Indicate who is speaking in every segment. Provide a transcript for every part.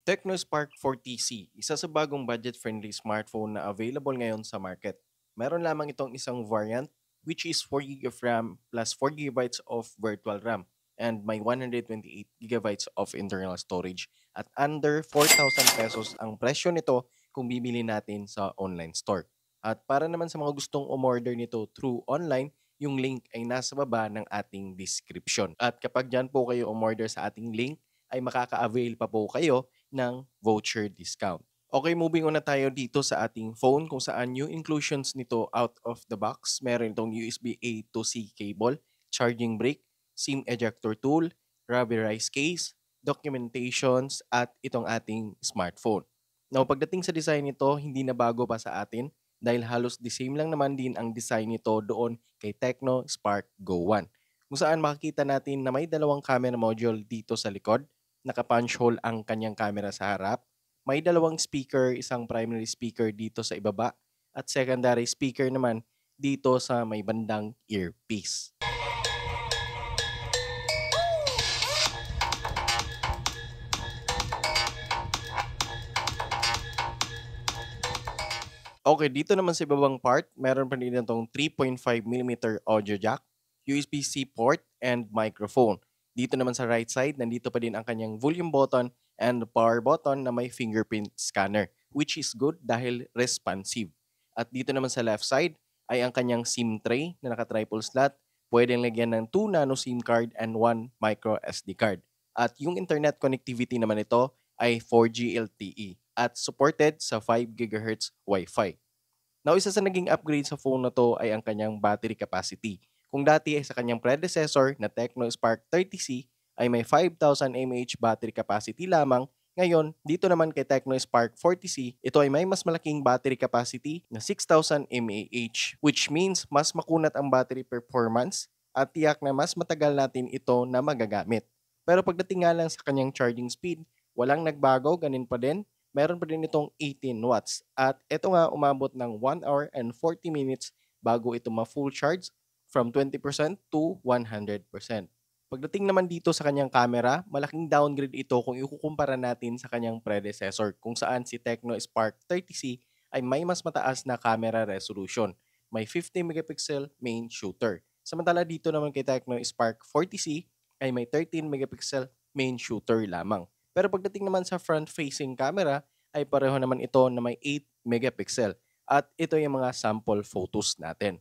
Speaker 1: Tecno Spark 40C, isa sa bagong budget-friendly smartphone na available ngayon sa market. Meron lamang itong isang variant which is 4GB of RAM plus 4GB of virtual RAM and may 128GB of internal storage at under 4,000 pesos ang presyo nito kung bibili natin sa online store. At para naman sa mga gustong umorder nito through online, yung link ay nasa baba ng ating description. At kapag dyan po kayo umorder sa ating link, ay makaka-avail pa po kayo ng voucher discount. Okay, moving on na tayo dito sa ating phone kung saan yung inclusions nito out of the box. Meron itong USB-A to C cable, charging brick, SIM ejector tool, rubberized case, documentations, at itong ating smartphone. Now, pagdating sa design nito, hindi na bago pa sa atin dahil halos the same lang naman din ang design nito doon kay Tecno Spark Go 1. Kung saan makikita natin na may dalawang camera module dito sa likod, naka-punch hole ang kanyang camera sa harap. May dalawang speaker, isang primary speaker dito sa ibaba at secondary speaker naman dito sa may bandang earpiece. Okay, dito naman sa ibabang part, meron pa din itong 3.5mm audio jack, USB-C port, and microphone. Dito naman sa right side, nandito pa din ang kanyang volume button and power button na may fingerprint scanner, which is good dahil responsive. At dito naman sa left side ay ang kanyang SIM tray na naka-triple slot. Pwedeng lagyan ng 2 nano SIM card and 1 micro SD card. At yung internet connectivity naman ito ay 4G LTE at supported sa 5 GHz Wi-Fi. Now, isa sa naging upgrade sa phone na to ay ang kanyang battery capacity. Kung dati ay sa kanyang predecessor na Tecno Spark 30C ay may 5,000 mAh battery capacity lamang, ngayon, dito naman kay Tecno Spark 40C, ito ay may mas malaking battery capacity na 6,000 mAh, which means mas makunat ang battery performance at tiyak na mas matagal natin ito na magagamit. Pero pagdating nga lang sa kanyang charging speed, walang nagbago, ganin pa din. Meron pa din itong 18 watts at ito nga umabot ng 1 hour and 40 minutes bago ito ma-full charge from 20% to 100%. Pagdating naman dito sa kanyang camera, malaking downgrade ito kung ikukumpara natin sa kanyang predecessor kung saan si Tecno Spark 30C ay may mas mataas na camera resolution. May 50 megapixel main shooter. Samantala dito naman kay Tecno Spark 40C ay may 13 megapixel main shooter lamang. Pero pagdating naman sa front-facing camera ay pareho naman ito na may 8 megapixel at ito yung mga sample photos natin.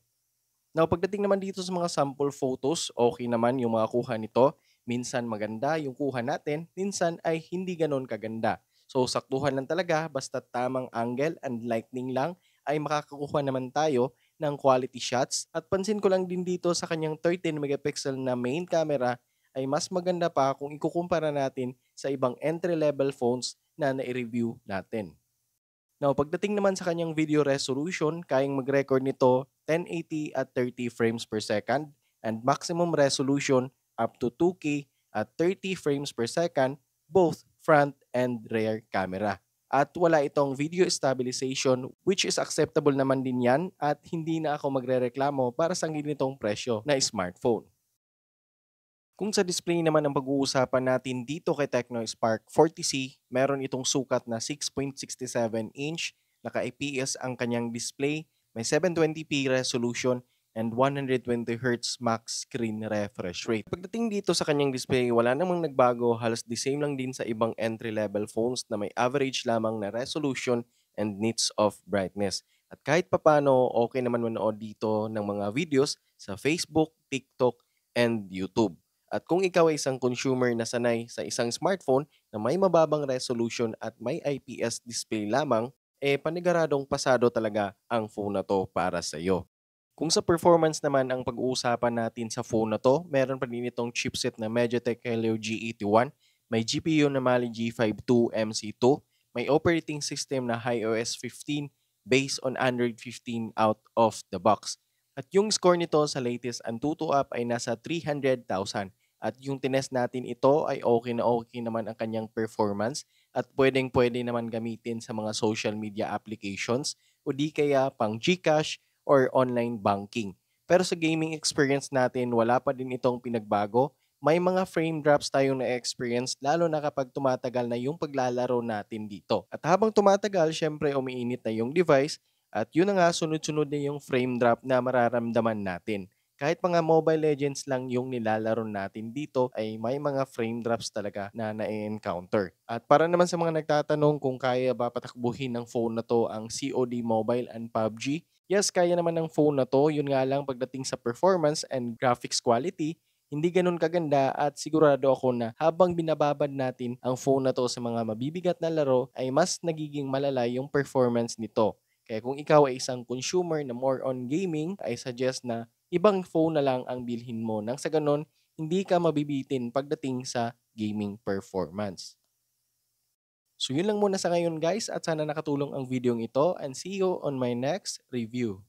Speaker 1: Now, pagdating naman dito sa mga sample photos, okay naman yung mga kuha nito. Minsan maganda yung kuha natin, minsan ay hindi ganon kaganda. So, saktuhan lang talaga, basta tamang angle and lighting lang ay makakakuha naman tayo ng quality shots. At pansin ko lang din dito sa kanyang 13 megapixel na main camera ay mas maganda pa kung ikukumpara natin sa ibang entry-level phones na na-review natin. Now, pagdating naman sa kanyang video resolution, kayang mag-record nito 1080 at 30 frames per second and maximum resolution up to 2K at 30 frames per second, both front and rear camera. At wala itong video stabilization which is acceptable naman din yan at hindi na ako magrereklamo para sa ganitong presyo na smartphone. Kung sa display naman ang pag-uusapan natin dito kay Tecno Spark 40C, meron itong sukat na 6.67 inch, naka-IPS ang kanyang display, may 720p resolution, and 120Hz max screen refresh rate. Pagdating dito sa kanyang display, wala namang nagbago, halos the same lang din sa ibang entry-level phones na may average lamang na resolution and nits of brightness. At kahit papano, okay naman manood dito ng mga videos sa Facebook, TikTok, and YouTube. At kung ikaw ay isang consumer na sanay sa isang smartphone na may mababang resolution at may IPS display lamang, paniguradong pasado talaga ang phone na to para sa iyo. Kung sa performance naman ang pag-uusapan natin sa phone na to, meron pa din itong chipset na MediaTek Helio G81, may GPU na Mali G52 MC2, may operating system na iOS 15 based on Android 15 out of the box. At yung score nito sa latest Antutu app ay nasa 300,000. At yung tinest natin ito ay okay naman ang kanyang performance at pwedeng-pwede naman gamitin sa mga social media applications o di kaya pang GCash or online banking. Pero sa gaming experience natin, wala pa din itong pinagbago. may mga frame drops tayong na-experience lalo na kapag tumatagal na yung paglalaro natin dito. At habang tumatagal, syempre umiinit na yung device at yun na nga sunod-sunod na yung frame drop na mararamdaman natin. Kahit mga Mobile Legends lang yung nilalaro natin dito ay may mga frame drops talaga na na-encounter. At para naman sa mga nagtatanong kung kaya ba patakbuhin ng phone na to ang COD Mobile and PUBG, yes, kaya naman ng phone na to. Yun nga lang pagdating sa performance and graphics quality, hindi gano'n kaganda at sigurado ako na habang binababad natin ang phone na 'to sa mga mabibigat na laro ay mas nagiging malala yung performance nito. Kaya kung ikaw ay isang consumer na more on gaming, I suggest na ibang phone na lang ang bilhin mo nang sa gano'n hindi ka mabibitin pagdating sa gaming performance. So yun lang muna sa ngayon guys at sana nakatulong ang videong ito and see you on my next review.